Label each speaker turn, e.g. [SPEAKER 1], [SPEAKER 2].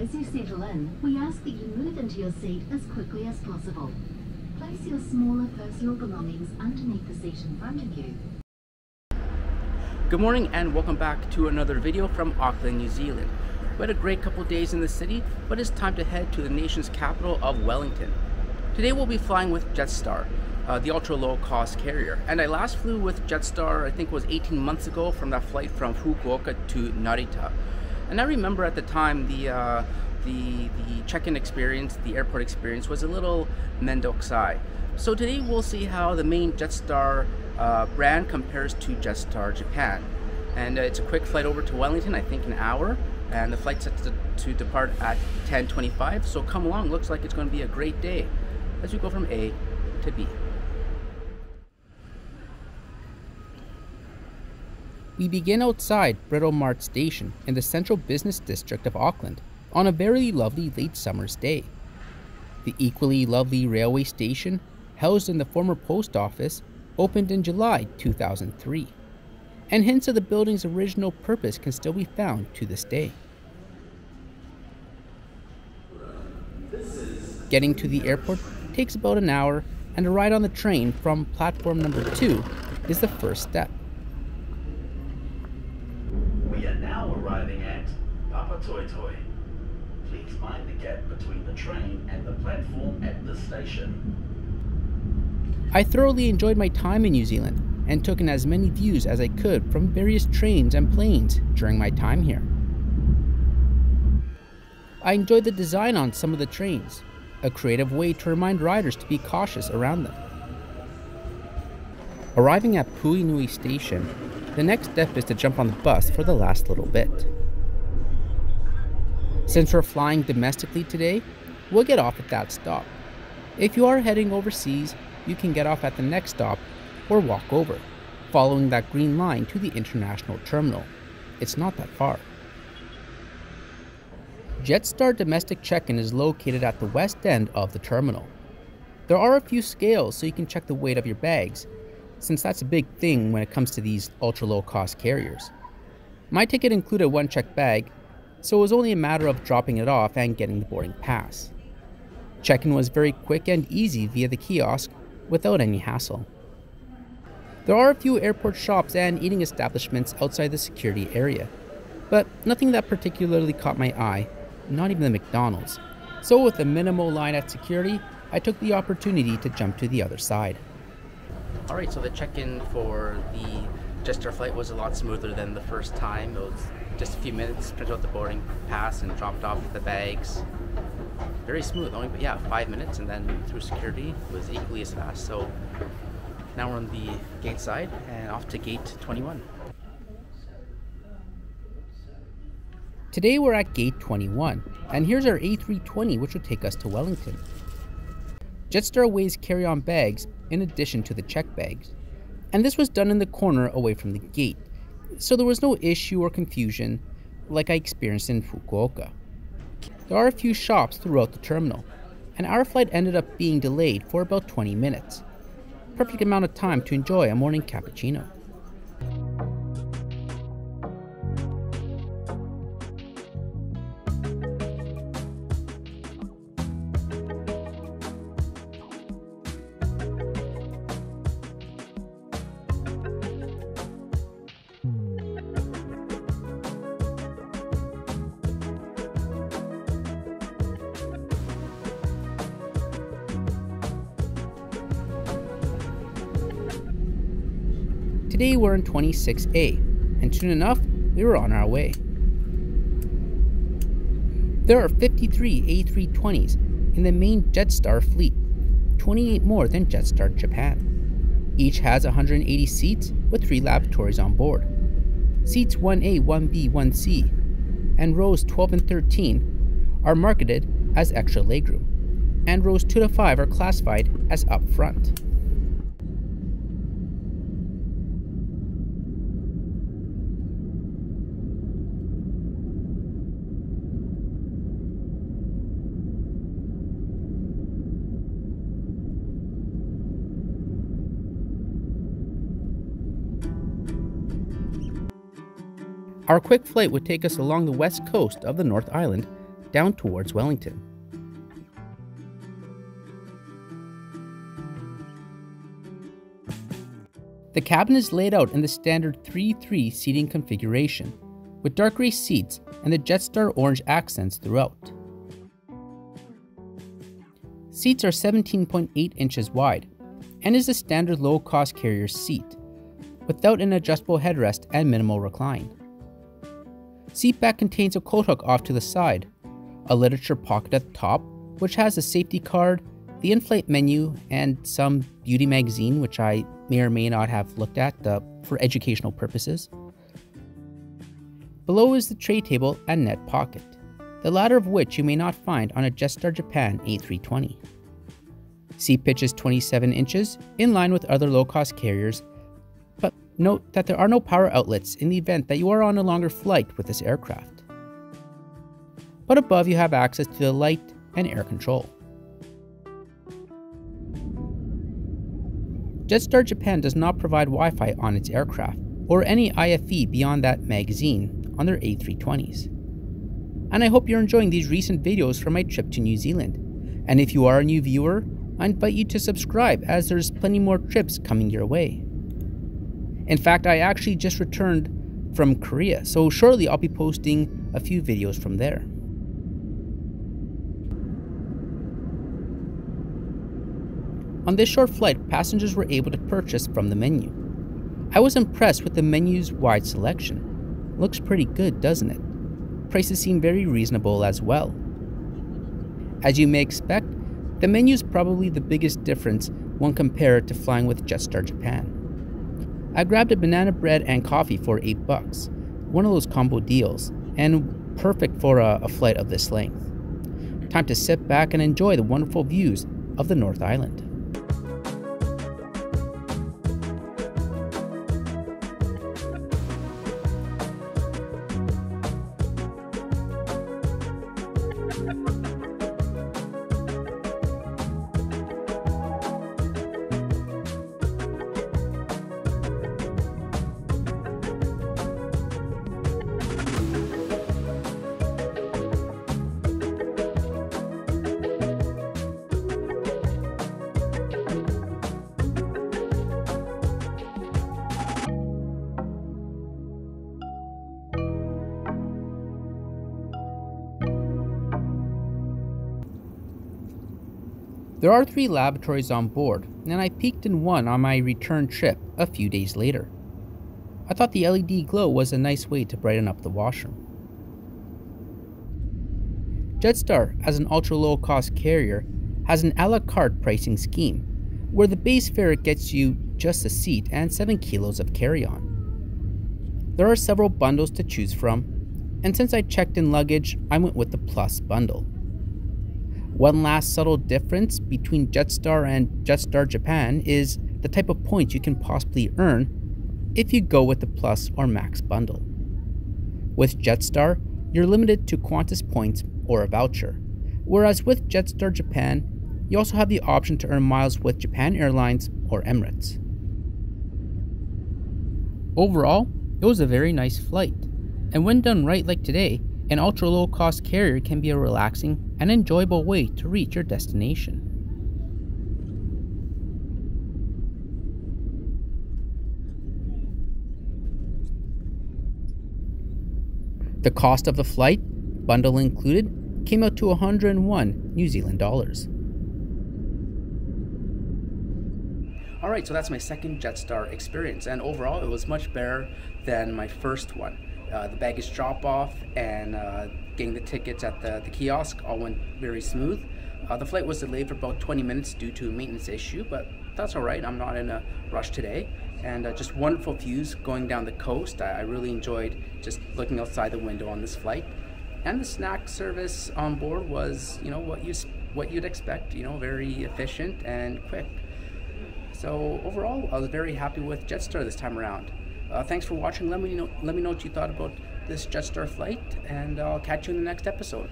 [SPEAKER 1] As you settle in, we ask that you move into your seat as quickly as possible. Place your smaller personal belongings underneath the seat in front of you.
[SPEAKER 2] Good morning and welcome back to another video from Auckland, New Zealand. We had a great couple days in the city, but it's time to head to the nation's capital of Wellington. Today we'll be flying with Jetstar, the ultra low cost carrier. And I last flew with Jetstar, I think it was 18 months ago, from that flight from Fukuoka to Narita. And I remember at the time the check-in experience, the airport experience was a little mendokusai. So today we'll see how the main Jetstar brand compares to JetStar Japan. And it's a quick flight over to Wellington, I think an hour. And the flight's set to depart at 10:25. So come along, looks like it's going to be a great day as we go from A to B. We begin outside Britomart station in the central business district of Auckland on a very lovely late summer's day. The equally lovely railway station, housed in the former post office, opened in July 2003, and hints of the building's original purpose can still be found to this day. Getting to the airport takes about an hour, and a ride on the train from platform number 2 is the first step.
[SPEAKER 3] We are now arriving at Papatoetoe. Please mind the gap between the train and the platform at this station.
[SPEAKER 2] I thoroughly enjoyed my time in New Zealand and took in as many views as I could from various trains and planes during my time here. I enjoyed the design on some of the trains, a creative way to remind riders to be cautious around them. Arriving at Puinui Station, the next step is to jump on the bus for the last little bit. Since we're flying domestically today, we'll get off at that stop. If you are heading overseas, you can get off at the next stop or walk over, following that green line to the international terminal. It's not that far. Jetstar domestic check-in is located at the west end of the terminal. There are a few scales so you can check the weight of your bags, since that's a big thing when it comes to these ultra low cost carriers. My ticket included one checked bag, so it was only a matter of dropping it off and getting the boarding pass. Check-in was very quick and easy via the kiosk without any hassle. There are a few airport shops and eating establishments outside the security area, but nothing that particularly caught my eye, not even the McDonald's. So with a minimal line at security, I took the opportunity to jump to the other side. Alright, so the check-in for the Jetstar flight was a lot smoother than the first time. It was just a few minutes, printed out the boarding pass and dropped off the bags. Very smooth, only 5 minutes, and then through security it was equally as fast. So now we're on the gate side and off to gate 21. Today we're at gate 21, and here's our A320, which will take us to Wellington. Jetstar Airways carry-on bags in addition to the check bags, and this was done in the corner away from the gate, so there was no issue or confusion like I experienced in Fukuoka. There are a few shops throughout the terminal, and our flight ended up being delayed for about 20 minutes. Perfect amount of time to enjoy a morning cappuccino. Today we're in 26A, and soon enough, we were on our way. There are 53 A320s in the main Jetstar fleet, 28 more than Jetstar Japan. Each has 180 seats with 3 lavatories on board. Seats 1A, 1B, 1C, and rows 12 and 13 are marketed as extra legroom, and rows 2 to 5 are classified as up front. Our quick flight would take us along the west coast of the North Island down towards Wellington. The cabin is laid out in the standard 3-3 seating configuration, with dark grey seats and the Jetstar orange accents throughout. Seats are 17.8 inches wide, and is a standard low-cost carrier seat, without an adjustable headrest and minimal recline. Seat back contains a coat hook off to the side, a literature pocket at the top, which has a safety card, the Inflight menu, and some beauty magazine, which I may or may not have looked at for educational purposes. Below is the tray table and net pocket, the latter of which you may not find on a JetStar Japan A320. Seat pitch is 27 inches, in line with other low-cost carriers, but note that there are no power outlets in the event that you are on a longer flight with this aircraft. But above you have access to the light and air control. JetStar Japan does not provide Wi-Fi on its aircraft, or any IFE beyond that magazine on their A320s. And I hope you're enjoying these recent videos from my trip to New Zealand. And if you are a new viewer, I invite you to subscribe, as there's plenty more trips coming your way. In fact, I actually just returned from Korea, so shortly I'll be posting a few videos from there. On this short flight, passengers were able to purchase from the menu. I was impressed with the menu's wide selection. Looks pretty good, doesn't it? Prices seem very reasonable as well. As you may expect, the menu is probably the biggest difference when compared to flying with JetStar Japan. I grabbed a banana bread and coffee for $8, one of those combo deals, and perfect for a flight of this length. Time to sit back and enjoy the wonderful views of the North Island. There are 3 lavatories on board, and I peeked in one on my return trip a few days later. I thought the LED glow was a nice way to brighten up the washroom. Jetstar, as an ultra-low-cost carrier, has an a la carte pricing scheme, where the base fare gets you just a seat and 7 kilos of carry-on. There are several bundles to choose from, and since I checked in luggage, I went with the Plus bundle. One last subtle difference between Jetstar and JetStar Japan is the type of points you can possibly earn if you go with the Plus or Max bundle. With Jetstar, you're limited to Qantas points or a voucher, whereas with JetStar Japan, you also have the option to earn miles with Japan Airlines or Emirates. Overall, it was a very nice flight, and when done right like today, an ultra-low-cost carrier can be a relaxing and enjoyable way to reach your destination. The cost of the flight, bundle included, came out to 101 New Zealand dollars. Alright, so that's my second Jetstar experience, and overall it was much better than my first one. The baggage drop-off and getting the tickets at the kiosk all went very smooth. The flight was delayed for about 20 minutes due to a maintenance issue, but that's alright, I'm not in a rush today. And just wonderful views going down the coast. I really enjoyed just looking outside the window on this flight. And the snack service on board was, what you'd expect, very efficient and quick. So overall, I was very happy with Jetstar this time around. Thanks for watching. Let me know what you thought about this Jetstar flight, and I'll catch you in the next episode.